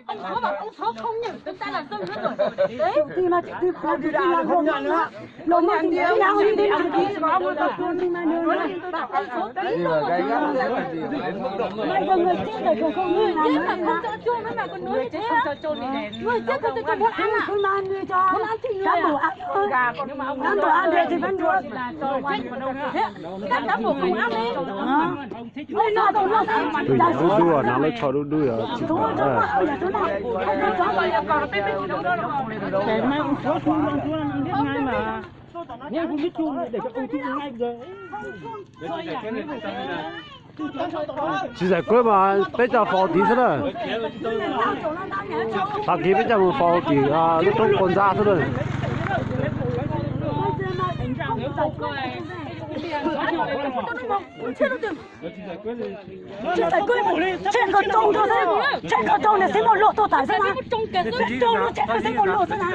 Ông Sáu bảo ông Sáu không nhận chúng ta là dân hết rồi. Đấy. Thì mà chị làm gì làm không nhận nữa. Lộn mà thì nào đi làm gì mà ông tập tuân đi mà nữa. Mày còn người chết rồi còn không người Chết làm mà không cho chôn nữa mà còn nói thế. Không cho chôn thì để. Người chết không cho muốn ăn à? Không ăn đi cho. Muốn ăn thì người cán bộ ăn thôi. Nhưng mà ông cán bộ ăn thì vẫn được. Các cán bộ không ăn đi. Mày nói đâu nó không ăn. đua nào lấy cho đua chỉ Cái mai ông số thu luôn biết ngay mà. Nghe cũng biết thu để cho ông thu ngay rồi. chỉ giải quyết mà bây giờ phò tí thế này thằng kia bây giờ một phò tí lúc trong con ra thế này Trên con trông thôi đấy, trên con trông này xin một lộ tôi tải ra mà, trông nó chết nó xin một lộ thôi nào,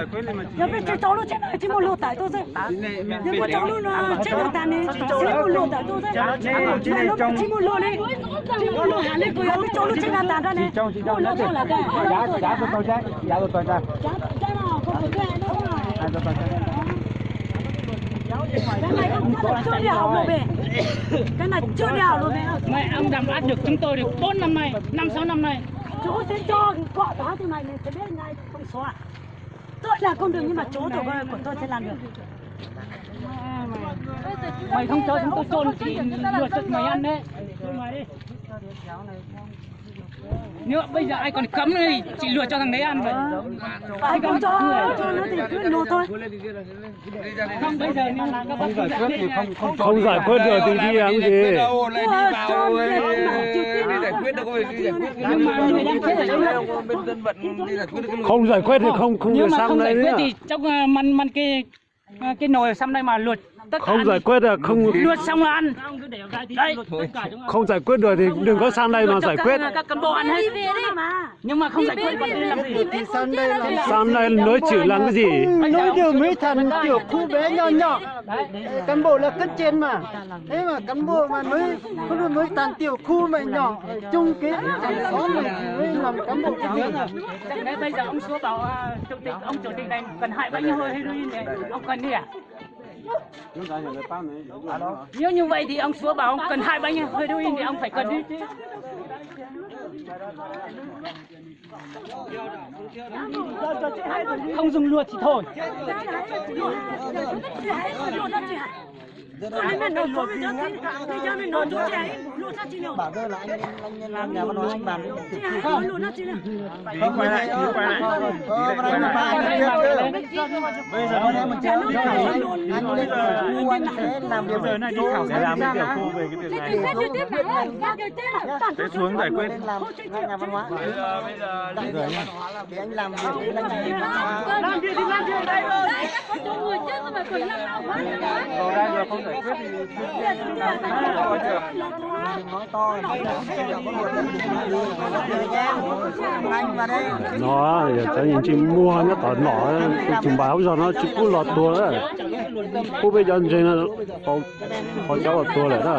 giờ bây giờ cháu nó chết này xin một lộ tải tôi thôi, giờ con cháu nó chết nó tàn này xin một lộ tải tôi thôi, xin một lộ đi, xin một lộ hẳn đi, coi bây cháu nó chết nó tàn ra này, một lộ thôi là cái, Giá tôi ra, giá tôi ra. giá nào không phải cái đâu mà, cái này không chưa đào luôn về, cái này chưa đào luôn về. Mày ông làm ăn được chúng tôi được 4 năm nay, 5-6 năm nay. Chú sẽ cho quả đó thì mày sẽ biết ngay không xóa. Tôi là con đường nhưng mà chú của tôi sẽ làm được. Mày không cho chúng tôi chôn thì lừa cho mày ăn đấy. Nếu bây giờ ai còn cấm nữa thì chị lừa cho thằng đấy ăn vậy. Ai không cho nó thì cứ lừa thôi. Không bây giờ nếu là các bác không giải quyết được thì đi làm gì không giải quyết thì không nếu mà sang không giải đây quyết nữa thì trong măn cái nồi sang đây mà luộc tất cả không giải quyết được không luộc xong là ăn đấy không giải quyết được thì đừng có sang đây mà giải quyết các cán bộ ăn hết nhưng mà không giải quyết thì làm gì thì sang đây nói chỉ làm cái gì nói điều mấy thằng tiểu khu bé nhỏ nhỏ cán bộ là cấp trên mà thế mà cán bộ mà nói không được nói thằng tiểu khu mà nhỏ chung cái chẳng xóm này mới làm cán bộ cái gì chẳng lẽ bây giờ ông số bảo ông chủ tịch này cần hại bao nhiêu heroin này ông cần đi à nếu như vậy thì ông số bảo ông cần hại bao nhiêu heroin thì ông phải cần đi chứ không dùng luật thì thôi anh mình nói cho mình nói cho chị luôn sao chị bảo tôi là anh làm nhà văn hóa anh làm không luôn sao chị không quay lại bây giờ anh mình chơi anh lên khu anh sẽ làm điều giờ này đi khảo sẽ làm tiểu khu về cái việc này sẽ xuống giải quyết làm nhà văn hóa bây giờ thì anh làm việc làm gì thì làm gì đây rồi Người chết mà còn làm nào quá còn đang giờ không giải quyết thì nói to anh vào đây nó cho nhìn chị mua nó tỏ nọ trình báo cho nó chỉ cứ lọt tua đấy cô bây giờ trên nó còn cháu lọt tua lại đó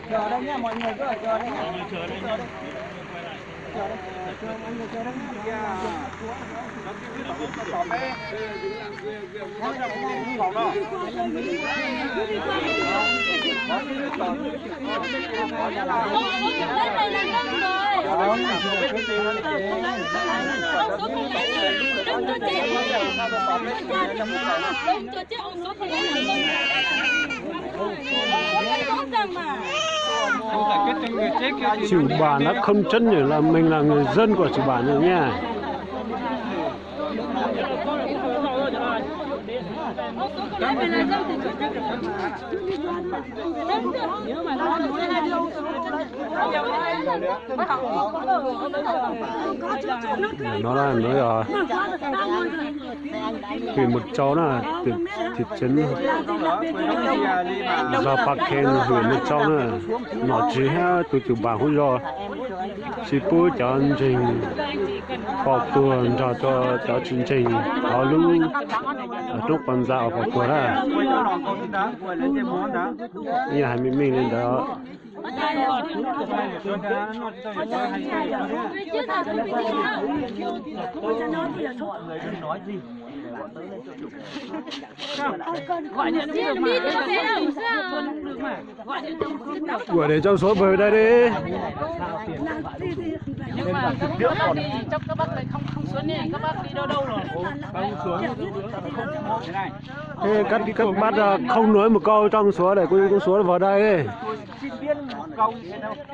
chờ đây nhá mọi người cứ ở chờ đây nhá chủ bản nó không chân nhỉ là mình là người dân của chủ bản rồi nha nó là nói à vì một cháu là từ thị trấn ra Bắc Khen huyện một cháu là nó chỉ hay từ bản hối rồi chỉ bố cho anh trình học tuần cho chương trình họ luôn ở trong ban giáo học tuần là nhà hai mình lên đó gọi để trong số về đây đi. Nhưng mà trong các bác lại không xuống này, các bác đi đâu rồi? Thế các bác không nói một câu trong số để con số vào đây đi.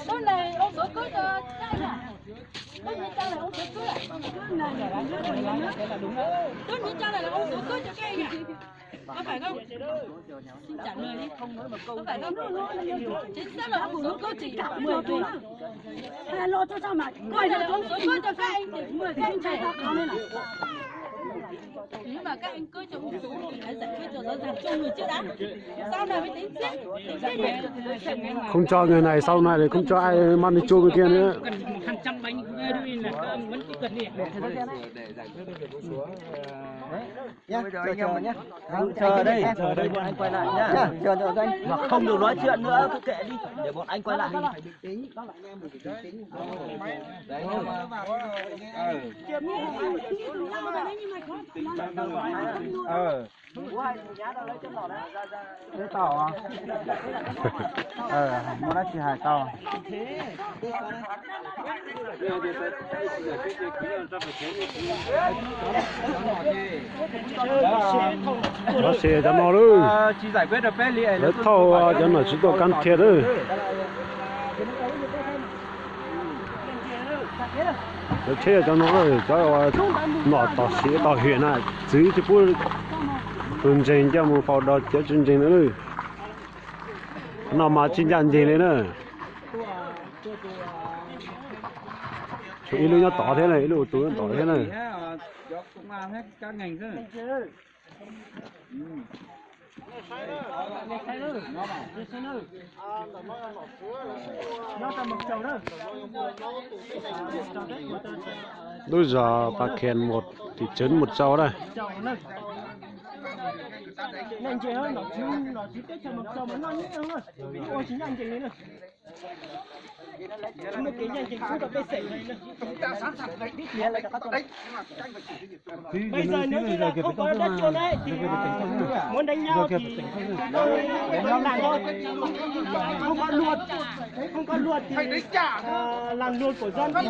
Cái này ông số cưới cho trai à? Tôi nghĩ cha là ông số cưới à? Tôi nghĩ cha là ông số cưới cho cái à? Có phải không? Xin trả lời đi, không nói một câu. Có phải không? Chính xác là ông số cưới chỉ cả 10 tuổi. Lo cho sao mà coi là ông số cưới cho các anh để 10 cái anh trai tao cao lên à? Nếu mà các anh cưới cho ông số thì phải giải quyết cho rõ ràng cho người chưa đã. Sau này mới tính tiếp. Không cho người này sau này thì không cho ai mang đi chua người kia nữa. Hàng trăm bánh heroin là vẫn cứ cần đi. Nhá, chờ mình nhá. Chờ đây bọn anh quay lại nhá. Chờ anh. Mà không được nói chuyện nữa, cứ kệ đi để bọn anh quay lại. Cái tàu à? Mua nó chỉ 2 tàu. Nó xe cho nó luôn. Chỉ giải quyết được bé lìa. Nó thâu cho nó chỉ có can thiệp thôi. Nó xe cho nó rồi, cho nó tỏ sĩ tỏ huyện à, chứ thì bố chương trình cho một phao đợt cho chương trình nữa. Nó mà chính nhận gì nữa. Chú ý lưu nó tỏ thế này, lưu túi nó tỏ thế này. Cũng làm hết các ngành chứ. Bây giờ bà khen một thị trấn một cháu đây. Nên chị ơi, nó chỉ tết cho một cháu mà nó nhớ hơn. Ôi chính anh chị nữa. Mấy cái nhân chính cũng có cái sẻ này. Bây giờ nếu như là không có đất chuột đấy thì muốn đánh nhau thì làm thôi. Không có luật thì làm luật của dân thì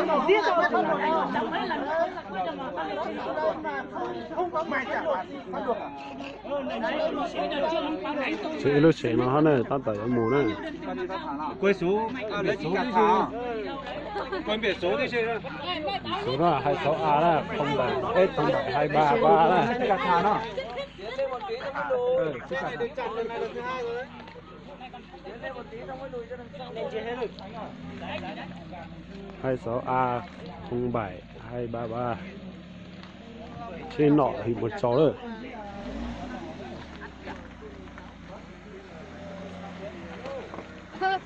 nó giết thôi. Không có mày trả pháp luật. Chị lúc chị nó hết này, ta tẩy mù này. Quay số, biển số đi chứ. Quay biển số đi chứ. Số đó 26A đó, 07 233 đó. Cả thả nó. 26A 07 233. Trên nọ thì một cháu rồi.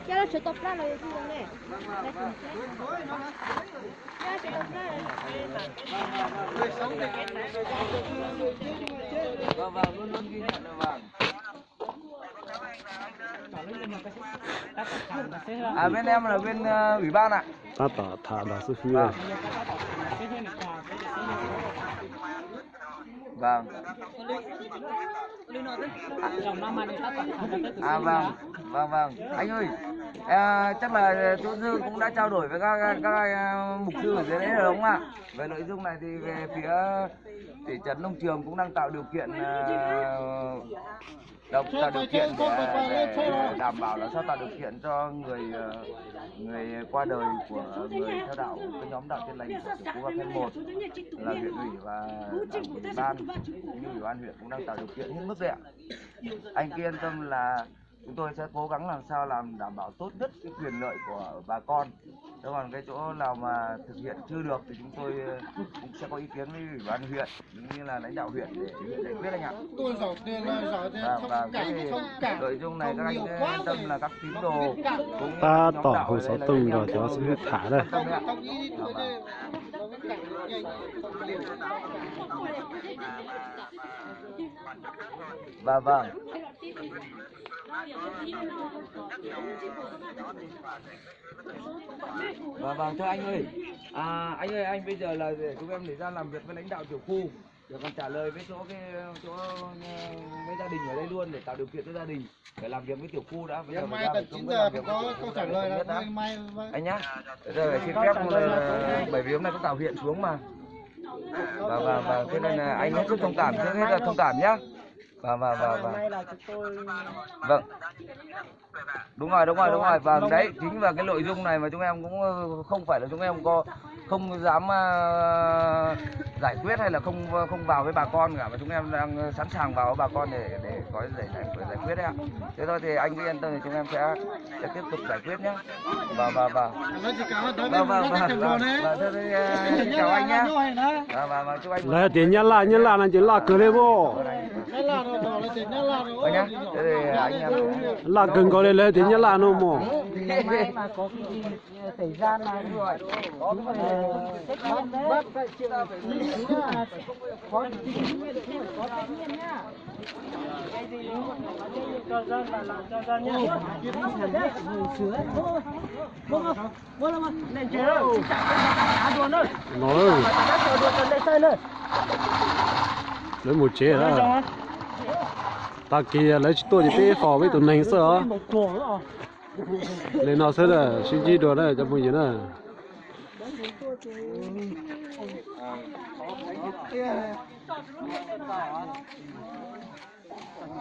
Ya lo cheto plano yo digo ne. Ya cheto plano. Vâng, luôn ghi nhận được vâng. Bên em là bên ủy ban ạ. Ta tả thả là sư phi rồi. Vâng. Vâng. Anh ơi, Chắc là chỗ Dương cũng đã trao đổi với các mục sư ở dưới đấy rồi đúng không ạ? Về nội dung này thì về phía thị trấn Nông Trường cũng đang tạo điều kiện để đảm bảo là sao tạo điều kiện cho người qua đời của người theo đạo cái nhóm đạo Tin Lành của Tiểu Khu Ba Khen 1 là huyện ủy và đảng ủy ban cũng như ủy ban huyện cũng đang tạo điều kiện hết mức đấy ạ. Anh cứ yên tâm là chúng tôi sẽ cố gắng làm sao làm đảm bảo tốt nhất cái quyền lợi của bà con. Thế còn cái chỗ nào mà thực hiện chưa được thì chúng tôi cũng sẽ có ý kiến với ủy ban huyện cũng như là lãnh đạo huyện để giải quyết anh ạ. Và cái nội dung này các anh yên tâm là các tín đồ cũng ta tỏ hồi 6 tuần rồi cho sẽ thả đây. Vâng. Vâng, thưa anh ơi. Anh bây giờ là để chúng em để ra làm việc với lãnh đạo tiểu khu để còn trả lời với chỗ với gia đình ở đây luôn để tạo điều kiện cho gia đình để làm việc với tiểu khu đã. Bây giờ mai tận 9 giờ phải có câu trả lời là mai anh nhá. Bây giờ phải xin phép bởi vì hôm nay có tạo huyện xuống mà. Và thế nên là anh hết sức thông cảm, trước hết là thông cảm nhá. Vâng. Đúng rồi. Vâng, đấy chính là cái nội dung này mà chúng em cũng không phải là chúng em không dám giải quyết hay là không vào với bà con cả, mà chúng em đang sẵn sàng vào với bà con để có giải quyết đấy ạ. Thế thôi thì anh cứ yên tâm thì chúng em sẽ tiếp tục giải quyết nhé. Vâng. Chào anh nhé. Chúc anh. Là tiền nhân là nó chỉ là cửa đây vô. Là cần có đây là tiền nhân là nó mồ. Mai mà có cái gì xảy ra là rồi có bác phải chịu có trách nhiệm nhá. Cái gì cho dân là làm cho dân nhá. Lên chưa? Nói lấy một chế đó. Ta kia lấy tôi thì bé phò với tụi này sợ. Lên nó sẽ là suy nghĩ đồ đấy cho mọi người nữa.